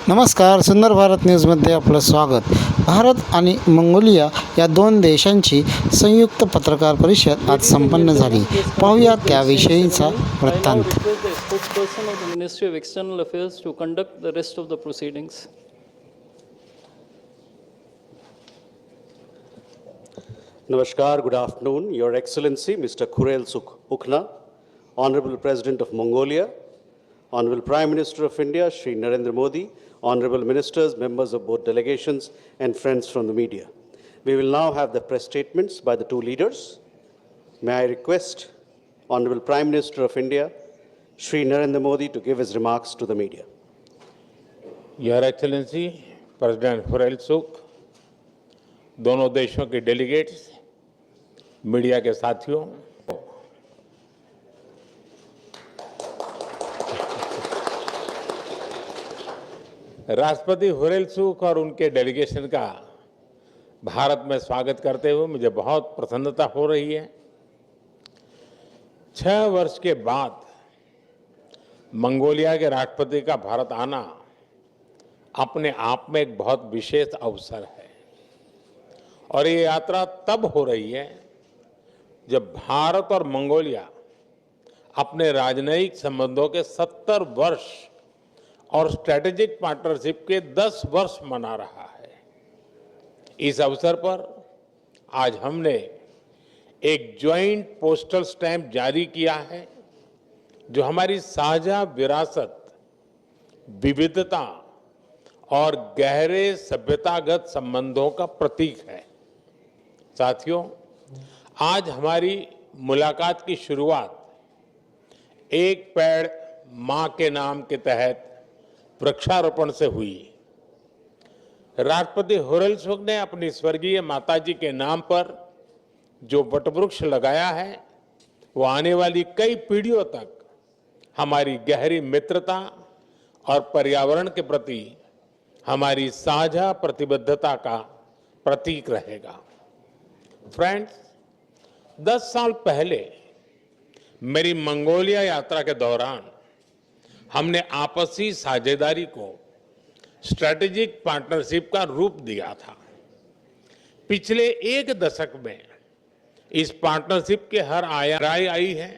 नमस्कार. सुंदर भारत न्यूजमध्ये आपलं स्वागत. भारत आणि मंगोलिया या दोन देशांची संयुक्त पत्रकार परिषद आज संपन्न झाली. पाहूया त्याविषयीचा वृत्तांत. Ministry of External Affairs to conduct the rest of the proceedings. Namaskar, good afternoon, Your Excellency Mr. Khurel Sukh Ukhna, Honorable President of Mongolia, Honorable Prime Minister of India, Shri Narendra Modi, Honorable Ministers, members of both delegations, and friends from the media. We will now have the press statements by the two leaders. May I request Honorable Prime Minister of India, Shri Narendra Modi, to give his remarks to the media. Your Excellency, President Khurel Sukh, दोनों देशों के delegates, media के साथियों, राष्ट्रपति खुरेल सुख और उनके delegation का भारत में स्वागत करते हुए मुझे बहुत प्रसन्नता हो रही है। 6 वर्ष के बाद मंगोलिया के राष्ट्रपति का भारत आना अपने आप में एक बहुत विशेष अवसर है और ये यात्रा तब हो रही है जब भारत और मंगोलिया अपने राजनयिक संबंधों के 70 वर्ष और स्ट्रेटेजिक पार्टनरशिप के 10 वर्ष मना रहा है। इस अवसर पर आज हमने एक ज्वाइंट पोस्टल स्टैंप जारी किया है जो हमारी साझा विरासत, विविधता और गहरे सभ्यतागत संबंधों का प्रतीक है। साथियों, आज हमारी मुलाकात की शुरुआत एक पेड़ मां के नाम के तहत वृक्षारोपण से हुई। राष्ट्रपति खुरेल सुख ने अपनी स्वर्गीय माताजी के नाम पर जो वटवृक्ष लगाया है वो आने वाली कई पीढ़ियों तक हमारी गहरी मित्रता और पर्यावरण के प्रति हमारी साझा प्रतिबद्धता का प्रतीक रहेगा। फ्रेंड्स, 10 साल पहले मेरी मंगोलिया यात्रा के दौरान हमने आपसी साझेदारी को स्ट्रेटेजिक पार्टनरशिप का रूप दिया था। पिछले 1 दशक में इस पार्टनरशिप के हर आयाम आई है,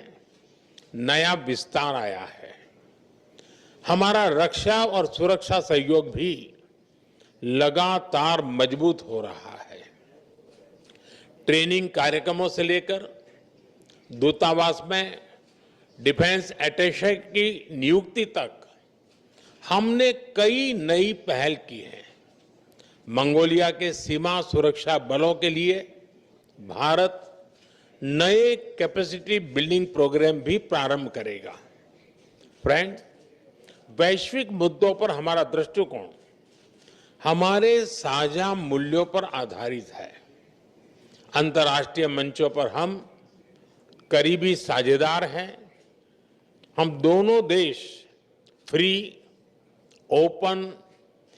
नया विस्तार आया है। हमारा रक्षा और सुरक्षा सहयोग भी लगातार मजबूत हो रहा है। ट्रेनिंग कार्यक्रमों से लेकर दूतावास में डिफेंस अटैचे की नियुक्ति तक हमने कई नई पहल की है। मंगोलिया के सीमा सुरक्षा बलों के लिए भारत नए कैपेसिटी बिल्डिंग प्रोग्राम भी प्रारंभ करेगा। फ्रेंड्स, वैश्विक मुद्दों पर हमारा दृष्टिकोण हमारे साझा मूल्यों पर आधारित है। अंतर्राष्ट्रीय मंचों पर हम करीबी साझेदार हैं। हम दोनों देश फ्री, ओपन,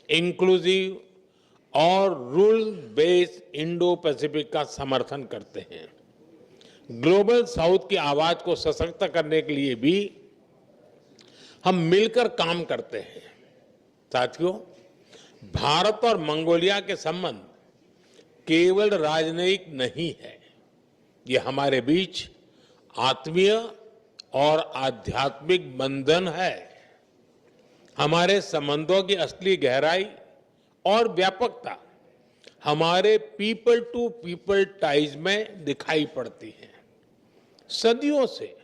इंक्लूसिव और रूल बेस्ड इंडो पैसिफिक का समर्थन करते हैं। ग्लोबल साउथ की आवाज को सशक्त करने के लिए भी हम मिलकर काम करते हैं। साथियों, भारत और मंगोलिया के संबंध केवल राजनयिक नहीं है, ये हमारे बीच आत्मीय और आध्यात्मिक बंधन है। हमारे संबंधों की असली गहराई और व्यापकता हमारे पीपल टू पीपल टाइज में दिखाई पड़ती है। सदियों से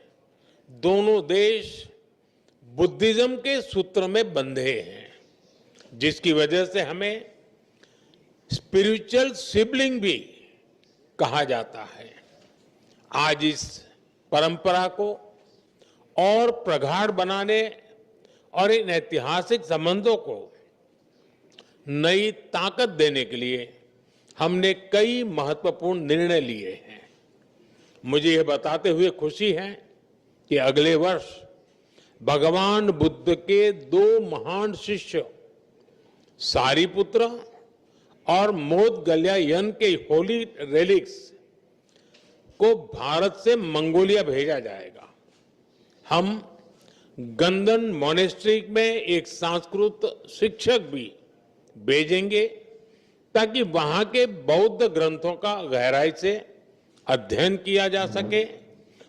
दोनों देश बुद्धिज्म के सूत्र में बंधे हैं, जिसकी वजह से हमें स्पिरिचुअल सिबलिंग भी कहा जाता है। आज इस परंपरा को और प्रगाढ़ बनाने और इन ऐतिहासिक संबंधों को नई ताकत देने के लिए हमने कई महत्वपूर्ण निर्णय लिए हैं। मुझे यह बताते हुए खुशी है कि अगले वर्ष भगवान बुद्ध के 2 महान शिष्य सारिपुत्र और मोदगल्यायन के होली रेलिक्स को भारत से मंगोलिया भेजा जाएगा। हम गंदन मोनेस्ट्री में एक संस्कृत शिक्षक भी भेजेंगे ताकि वहां के बौद्ध ग्रंथों का गहराई से अध्ययन किया जा सके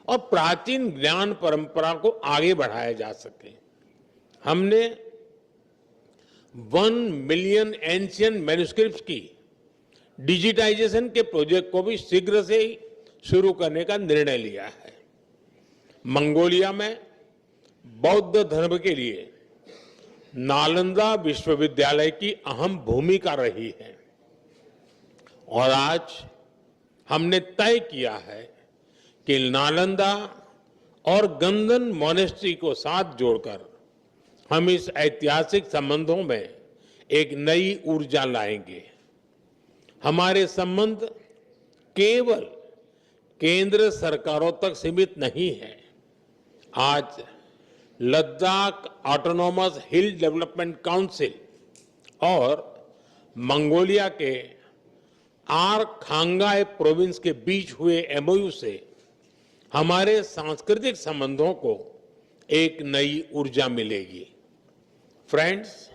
और प्राचीन ज्ञान परंपरा को आगे बढ़ाया जा सके। हमने 1 मिलियन एंशियंट मैन्युस्क्रिप्ट्स की डिजिटाइजेशन के प्रोजेक्ट को भी शीघ्र से ही शुरू करने का निर्णय लिया है। मंगोलिया में बौद्ध धर्म के लिए नालंदा विश्वविद्यालय की अहम भूमिका रही है और आज हमने तय किया है कि नालंदा और गंदन मोनेस्ट्री को साथ जोड़कर हम इस ऐतिहासिक संबंधों में एक नई ऊर्जा लाएंगे। हमारे संबंध केवल केंद्र सरकारों तक सीमित नहीं है। आज लद्दाख ऑटोनॉमस हिल डेवलपमेंट काउंसिल और मंगोलिया के आरखांगाई प्रोविंस के बीच हुए एमओयू से हमारे सांस्कृतिक संबंधों को एक नई ऊर्जा मिलेगी। फ्रेंड्स,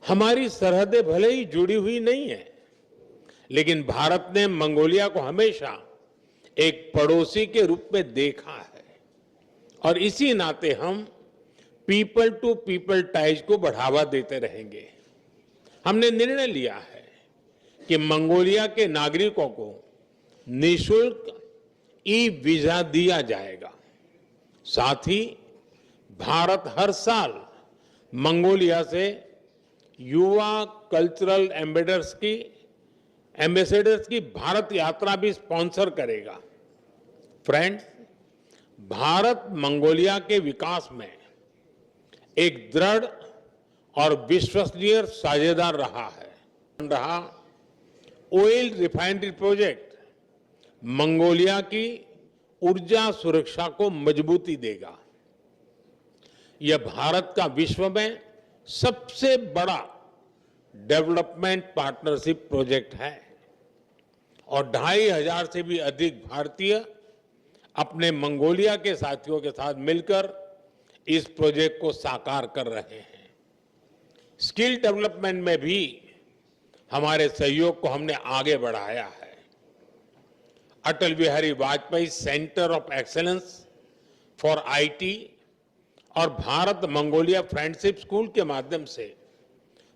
हमारी सरहदें भले ही जुड़ी हुई नहीं है, लेकिन भारत ने मंगोलिया को हमेशा एक पड़ोसी के रूप में देखा है और इसी नाते हम पीपल टू पीपल टाइज को बढ़ावा देते रहेंगे। हमने निर्णय लिया है कि मंगोलिया के नागरिकों को निःशुल्क ई वीजा दिया जाएगा। साथ ही भारत हर साल मंगोलिया से युवा कल्चरल एम्बेसडर्स की भारत यात्रा भी स्पॉन्सर करेगा। फ्रेंड्स, भारत मंगोलिया के विकास में एक दृढ़ और विश्वसनीय साझेदार रहा है। ऑयल रिफाइनरी प्रोजेक्ट मंगोलिया की ऊर्जा सुरक्षा को मजबूती देगा। यह भारत का विश्व में सबसे बड़ा डेवलपमेंट पार्टनरशिप प्रोजेक्ट है और 2500 से भी अधिक भारतीय अपने मंगोलिया के साथियों के साथ मिलकर इस प्रोजेक्ट को साकार कर रहे हैं। स्किल डेवलपमेंट में भी हमारे सहयोग को हमने आगे बढ़ाया है। Atal Bihari Vajpayee centre of excellence for IT और भारत मंगोलिया फ्रेंडशिप स्कूल के माध्यम से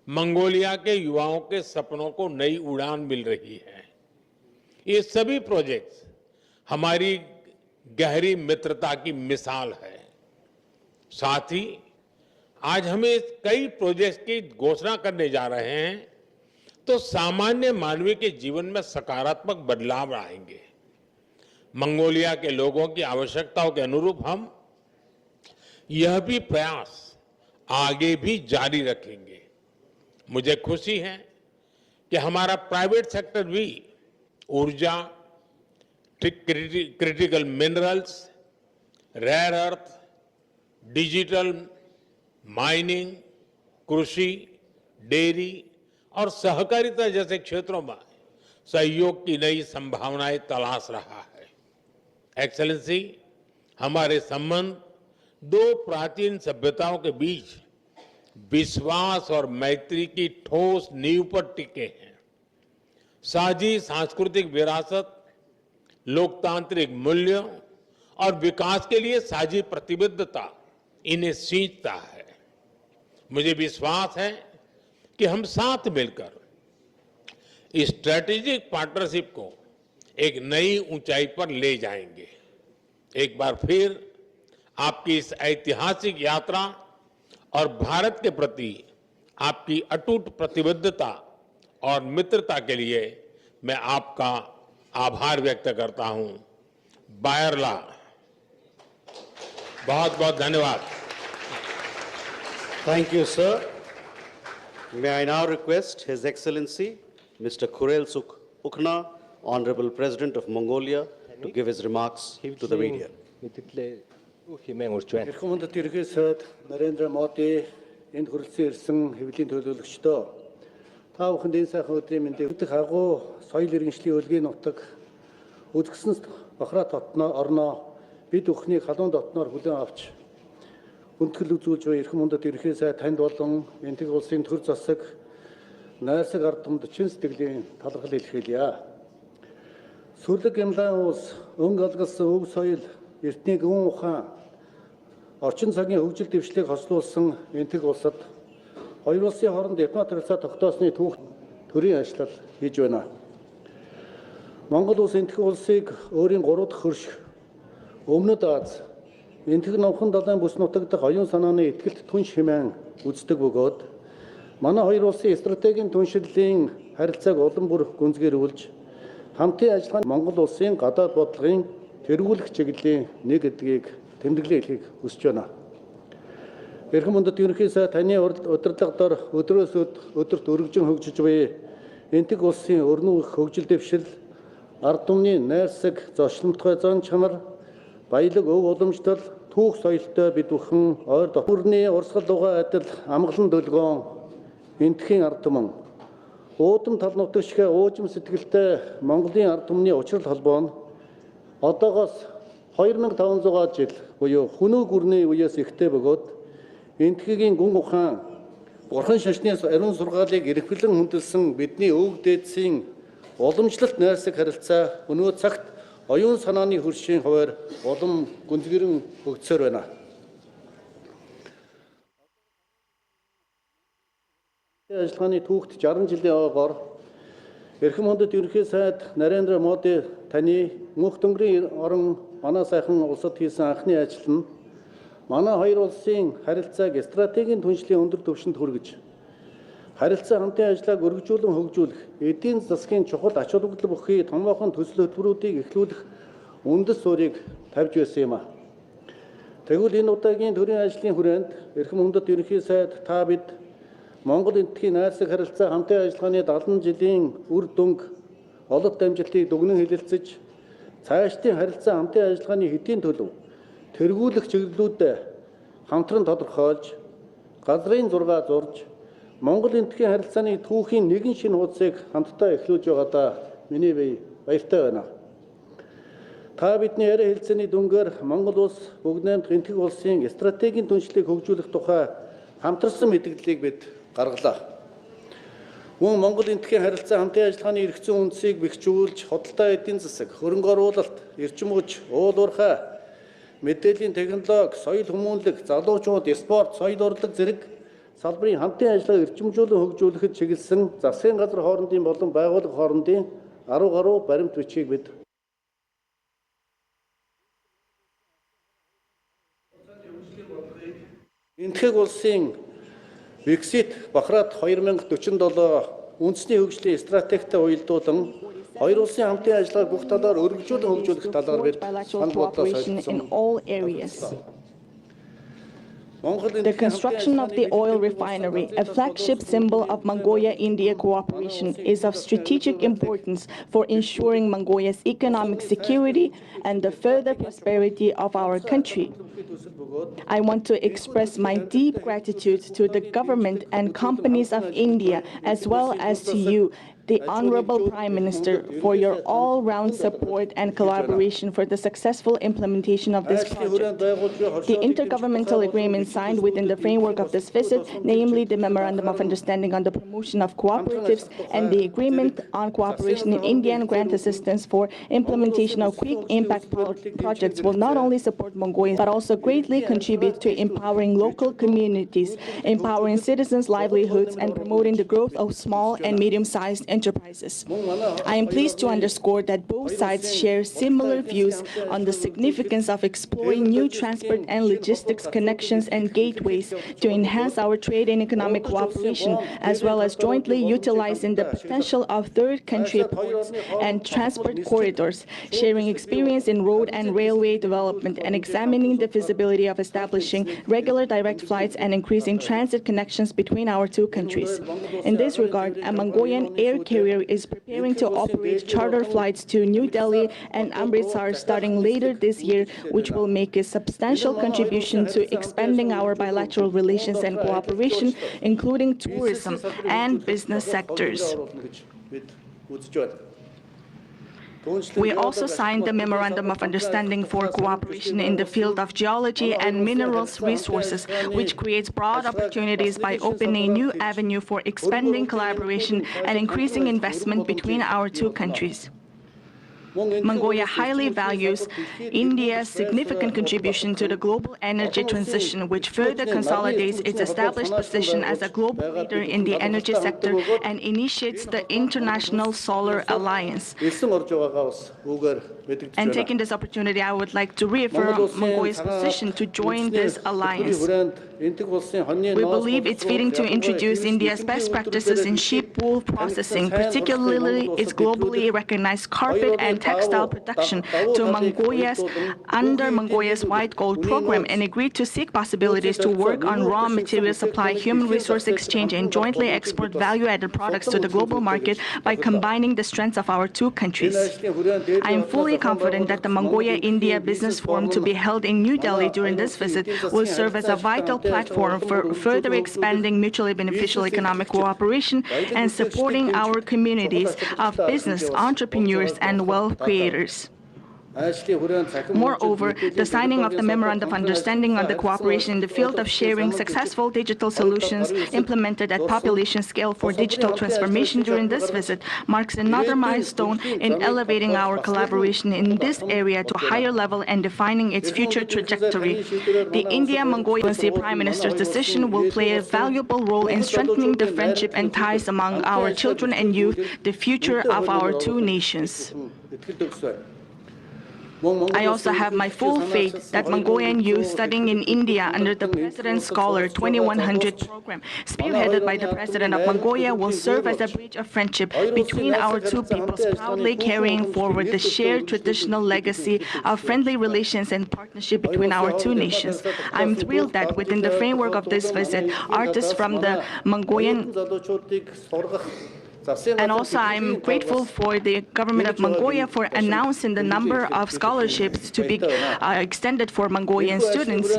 मंगोलिया के युवाओं के सपनों को नई उड़ान मिल रही है। ये सभी प्रोजेक्ट्स हमारी गहरी मित्रता की मिसाल है। साथ ही आज हमें कई प्रोजेक्ट्स की घोषणा करने जा रहे हैं तो सामान्य मानवीय के जीवन में सकारात्मक बदलाव आएंगे। मंगोलिया के लोगों की आवश्यकताओं के अनुरूप हम यह भी प्रयास आगे भी जारी रखेंगे। मुझे खुशी है कि हमारा प्राइवेट सेक्टर भी ऊर्जा, critical minerals, rare earth, digital mining, कृषि, डेयरी और सहकारिता जैसे क्षेत्रों में सहयोग की नई संभावनाएं तलाश रहा है। एक्सेलेंसी, हमारे संबंध दो प्राचीन सभ्यताओं के बीच विश्वास और मैत्री की ठोस नींव पर टिके हैं। साझी सांस्कृतिक विरासत, लोकतांत्रिक मूल्यों और विकास के लिए साझी प्रतिबद्धता इन्हें सींचता है। मुझे विश्वास है कि हम साथ मिलकर इस स्ट्रेटेजिक पार्टनरशिप को एक नई ऊंचाई पर ले जाएंगे। एक बार फिर आपकी इस ऐतिहासिक यात्रा और भारत के प्रति आपकी अटूट प्रतिबद्धता और मित्रता के लिए मैं आपका आभार व्यक्त करता हूं। बायरला, बहुत बहुत धन्यवाद। Thank you, sir. May I now request His Excellency Mr. Khurel Sukh Ukhna, Honorable President of Mongolia, to give his remarks to the media. Эрхэм хүндэт ерөнхий сайд Нарендра Моди энд хүрэлцэн ирсэн хэвлэлийн төлөөлөгчдөө та бүхэнд энэ сайхан өдрийн мэндийг хүргэх агуу соёл иргэншлийн өлгийн нутаг үзэгсэн бохроо орноо бид бүхнийг халуун дотноор хүлээн авч хүндэтгэл үзүүлж буй эрхэм мундаг ерөнхий сайд танд болон энтэг улсын төр засаг найрсаг ард түмэнд чин сэтгэлийн талархал илэрхийлье. Сүрлэг Гямлан улс өнгө алгалсан өв соёл, эртний гүн ухаан, орчин цагийн хөгжил дэвшлиг хослуулсан энтэг улсад хоёр улсын хооронд дипломат харилцаа тогтоосны түүх төрийн ажил хийж байна. Монгол улс энтэг улсыг өөрийн 3 дахь хөрш Өмнөд Аз энтэг номхон далайн бүс нутаг дахь оюун санааны ихтгэлт түнш хэмээн үздэг бөгөөд манай хоёр улсын стратегийн түншлэлийн харилцааг улам бүр гүнзгийрүүлж хамтын ажиллагаанд Монгол улсын гадаад бодлогын тэргүүлэх чиглэлийн нэг гэдгийг тэмдэглэн хэлхийг хүсэж байна. Эрхэм мундаг ерөнхий сайд таны удирдлага дор өдрөөс өдөрт өргөжин хөгжиж буй энтэг улсын өрнөө их хөгжил дэвшил, ард түмний найрсаг зочломтгой зан чанар, баялаг өв уламжлал, түүх соёлтой бид бүхэн ойр дотоорны урсгал дугаа адил амгалан дөлгөөн энтхийн ард түмэн уудам тал нутаг шиг уужим сэтгэлтэй Монголын ард түмний учрал холбоо нь одоогоос 2500 жил буюу хүнөө гүрний үеэс ихтэй бөгөөд энтхэгийн гүн ухаан бурхан шашны ариун сургаалыг эрхвлэн хүндэлсэн бидний өвөг дээдсийн уламжлалт найрсаг харилцаа өнөө цагт оюун санааны хөршийн хуваар улам гүнзгийрэн хөгжсөөр байна. Ажиллагааны түүхт 60 жилийн ойгоор эрхэм мундаг ерөнхий сайд Нарендра Моди таны мөнх дөнгөрийн орон манай сайхан улсад хийсэн анхны ажил нь манай хоёр улсын харилцааг стратегийн түншлийн өндөр түвшинд хүргэж харилцаа хамтын ажлааг өргөжүүлэн хөгжүүлэх, эдийн засгийн чухал ач холбогдол бүхий томоохон төсөл хөтөлбөрүүдийг эхлүүлэх үндэс суурийг тавьж байсан юм а. Тэгвэл энэ удаагийн төрийн ажлын хүрээнд эрхэм мундаг ерөнхий сайд та бид Монгол энтхийн найрсаг харилцаа хамтын ажиллагааны 70 жилийн үр дүнг олонт амжилтыг дүгнэн хэлэлцэж цаашдын харилцаа хамтын ажиллагааны хэдийн төлөв тэргүүлэх чиглэлүүдэд хамтран тодорхойлж газрын зураг зурж Монгол энтхийн харилцааны түүхийн нэгэн шинэ хуудсыг хамтдаа эхлүүлж байгаадаа миний бие баяртай байна. Та бидний яриа хэлцээний дүнгээр Монгол улс бүгд найрамд энтэг улсын стратегийн түншлийг хөгжүүлэх тухай хамтарсан мэдээллийг бид гаргалаа. Мөн Монгол энтхийн харилцаа хамтын ажиллагааны эрх зүйн үндсийг бэхжүүлж, худалдаа эдийн засаг, хөрөнгө оруулалт, эрчим хүч, уул уурхай, мэдээллийн технологи, соёл хүмүүнлэг, залуучууд, спорт, соёл урлаг зэрэг салбарын хамтын ажиллагааг эрчимжүүлэн хөгжүүлэхэд чиглэсэн засгийн газар хоорондын болон байгууллага хоорондын 10 гаруй баримт бичгийг бид энтхэг улсын Brexit бахраад 2047 үндэсний хөгжлийн стратегтэй уялдуулан хоёр улсын хамтын ажиллагааг бүх талаар өргөжүүлэн хөгжүүлэх талаар бид санал бодлоо солилцсон. The construction of the oil refinery, a flagship symbol of Mongolia-India cooperation, is of strategic importance for ensuring Mongolia's economic security and the further prosperity of our country. I want to express my deep gratitude to the government and companies of India, as well as to you, the Honorable Prime Minister, for your all-round support and collaboration for the successful implementation of this project. The intergovernmental agreement signed within the framework of this visit, namely the Memorandum of Understanding on the Promotion of Cooperatives and the Agreement on Cooperation in India and Grant Assistance for Implementation of Quick Impact Projects, will not only support Mongolia, but also greatly contribute to empowering local communities, empowering citizens' livelihoods, and promoting the growth of small and medium-sized enterprises. I am pleased to underscore that both sides share similar views on the significance of exploring new transport and logistics connections and gateways to enhance our trade and economic cooperation, as well as jointly utilizing the potential of third country ports and transport corridors, sharing experience in road and railway development, and examining the feasibility of establishing regular direct flights and increasing transit connections between our two countries. In this regard, a Mongolian air carrier is preparing to operate charter flights to New Delhi and Amritsar starting later this year, which will make a substantial contribution to expanding our bilateral relations and cooperation, including tourism and business sectors. We also signed the Memorandum of Understanding for Cooperation in the field of geology and minerals resources, which creates broad opportunities by opening a new avenue for expanding collaboration and increasing investment between our two countries. Mongolia highly values India's significant contribution to the global energy transition, which further consolidates its established position as a global leader in the energy sector and initiates the International Solar Alliance. And taking this opportunity, I would like to reaffirm Mongolia's position to join this alliance. We believe it's fitting to introduce India's best practices in sheep wool processing, particularly its globally recognized carpet and textile production, to Mongolia's under Mongolia's White Gold program, and agreed to seek possibilities to work on raw material supply, human resource exchange, and jointly export value-added products to the global market by combining the strengths of our two countries. I am fully confident that the Mongolia-India Business Forum to be held in New Delhi during this visit will serve as a vital platform for further expanding mutually beneficial economic cooperation and supporting our communities of business, entrepreneurs, and wealth creators. Moreover, the signing of the Memorandum of Understanding on the cooperation in the field of sharing successful digital solutions implemented at population scale for digital transformation during this visit marks another milestone in elevating our collaboration in this area to a higher level and defining its future trajectory. The India-Mongolia Prime Minister's decision will play a valuable role in strengthening the friendship and ties among our children and youth, the future of our two nations. I also have my full faith that Mongolian youth studying in India under the President's Scholar 2100 program, spearheaded by the President of Mongolia, will serve as a bridge of friendship between our two peoples, proudly carrying forward the shared traditional legacy of friendly relations and partnership between our two nations. I'm thrilled that within the framework of this visit, artists from the Mongolian and also, I'm grateful for the government of Mongolia for announcing the number of scholarships to be extended for Mongolian students.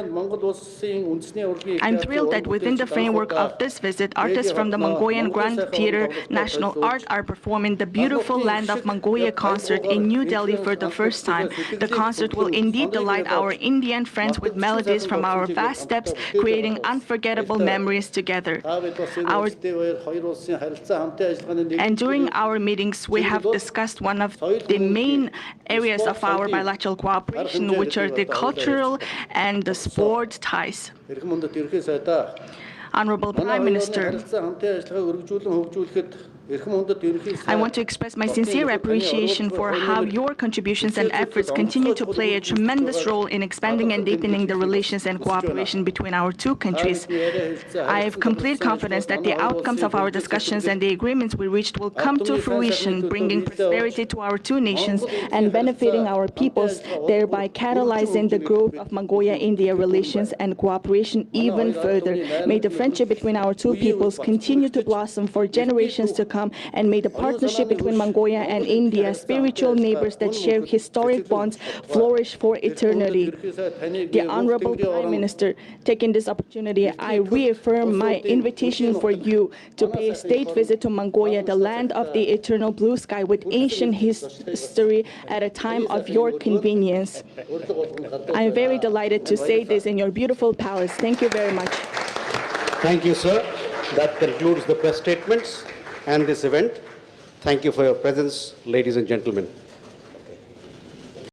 I'm thrilled that within the framework of this visit, artists from the Mongolian Grand Theatre National Art are performing the Beautiful Land of Mongolia concert in New Delhi for the first time. The concert will indeed delight our Indian friends with melodies from our vast steppes, creating unforgettable memories together. And during our meetings, we have discussed one of the main areas of our bilateral cooperation, which are the cultural and the sport ties. Honorable Prime Minister, I want to express my sincere appreciation for how your contributions and efforts continue to play a tremendous role in expanding and deepening the relations and cooperation between our two countries. I have complete confidence that the outcomes of our discussions and the agreements we reached will come to fruition, bringing prosperity to our two nations and benefiting our peoples, thereby catalyzing the growth of Mongolia-India relations and cooperation even further. May the friendship between our two peoples continue to blossom for generations to come, and may the partnership between Mongolia and India, spiritual neighbors that share historic bonds, flourish for eternity. The Honorable Prime Minister, taking this opportunity, I reaffirm my invitation for you to pay a state visit to Mongolia, the land of the eternal blue sky with ancient history, at a time of your convenience. I am very delighted to say this in your beautiful palace. Thank you very much. Thank you, sir. That concludes the press statements and this event. Thank you for your presence, ladies and gentlemen.